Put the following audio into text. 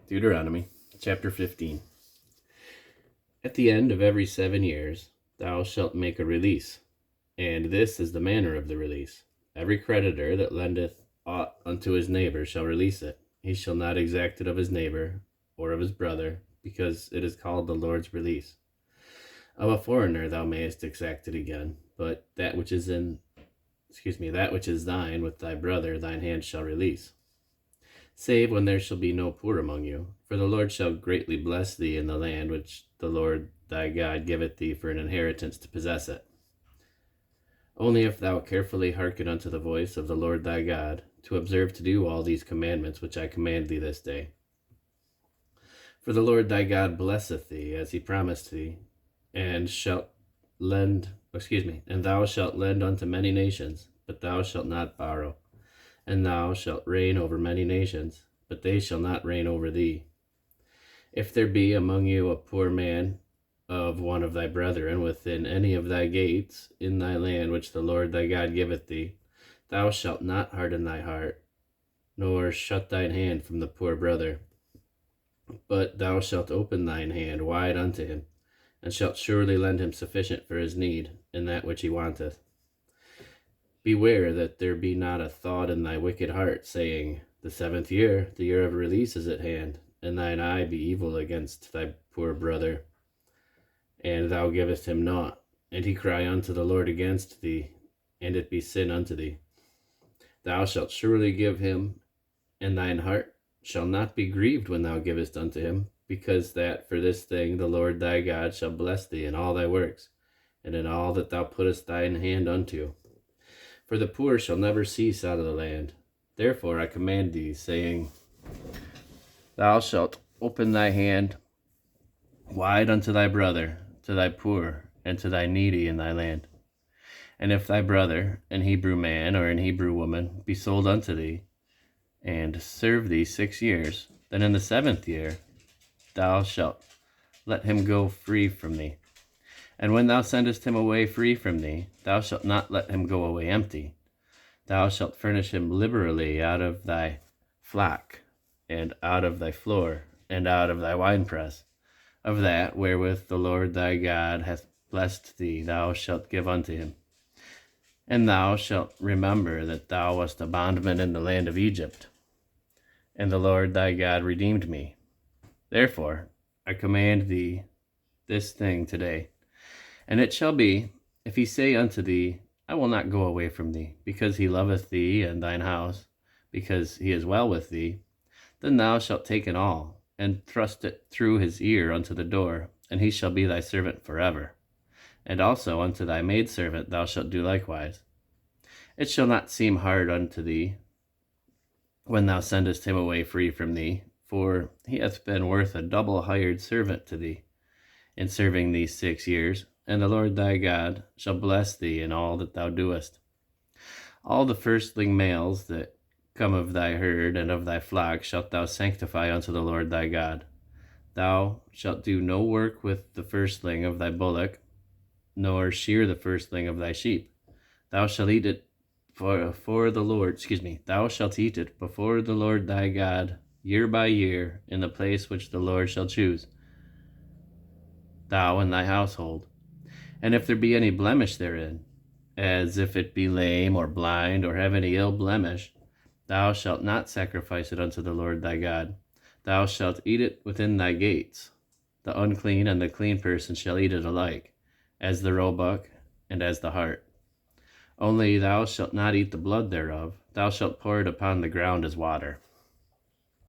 Deuteronomy chapter 15. At the end of every 7 years thou shalt make a release, and this is the manner of the release. Every creditor that lendeth aught unto his neighbor shall release it. He shall not exact it of his neighbor or of his brother, because it is called the Lord's release. Of a foreigner thou mayest exact it again, but that which is thine with thy brother thine hand shall release. Save when there shall be no poor among you, for the Lord shall greatly bless thee in the land which the Lord thy God giveth thee for an inheritance to possess it. Only if thou carefully hearken unto the voice of the Lord thy God, to observe to do all these commandments which I command thee this day. For the Lord thy God blesseth thee as he promised thee, and thou shalt lend unto many nations, but thou shalt not borrow. And thou shalt reign over many nations, but they shall not reign over thee. If there be among you a poor man of one of thy brethren within any of thy gates in thy land which the Lord thy God giveth thee, thou shalt not harden thy heart, nor shut thine hand from the poor brother, but thou shalt open thine hand wide unto him, and shalt surely lend him sufficient for his need, in that which he wanteth. Beware that there be not a thought in thy wicked heart, saying, The 7th year, the year of release, is at hand, and thine eye be evil against thy poor brother, and thou givest him naught, and he cry unto the Lord against thee, and it be sin unto thee. Thou shalt surely give him, and thine heart shall not be grieved when thou givest unto him, because that for this thing the Lord thy God shall bless thee in all thy works, and in all that thou puttest thine hand unto. For the poor shall never cease out of the land. Therefore I command thee, saying, Thou shalt open thy hand wide unto thy brother, to thy poor, and to thy needy in thy land. And if thy brother, an Hebrew man or an Hebrew woman, be sold unto thee, and serve thee 6 years, then in the 7th year thou shalt let him go free from thee. And when thou sendest him away free from thee, thou shalt not let him go away empty. Thou shalt furnish him liberally out of thy flock, and out of thy floor, and out of thy winepress. Of that wherewith the Lord thy God hath blessed thee thou shalt give unto him. And thou shalt remember that thou wast a bondman in the land of Egypt, and the Lord thy God redeemed me. Therefore I command thee this thing today. And it shall be, if he say unto thee, I will not go away from thee, because he loveth thee and thine house, because he is well with thee, then thou shalt take it all, and thrust it through his ear unto the door, and he shall be thy servant forever. And also unto thy maidservant thou shalt do likewise. It shall not seem hard unto thee when thou sendest him away free from thee, for he hath been worth a double hired servant to thee, in serving these 6 years. And the Lord thy God shall bless thee in all that thou doest. All the firstling males that come of thy herd and of thy flock shalt thou sanctify unto the Lord thy God. Thou shalt do no work with the firstling of thy bullock, nor shear the firstling of thy sheep. Thou shalt eat it before the Lord. Thou shalt eat it before the Lord thy God year by year in the place which the Lord shall choose, thou and thy household. And if there be any blemish therein, as if it be lame or blind or have any ill blemish, thou shalt not sacrifice it unto the Lord thy God. Thou shalt eat it within thy gates. The unclean and the clean person shall eat it alike, as the roebuck and as the hart. Only thou shalt not eat the blood thereof. Thou shalt pour it upon the ground as water.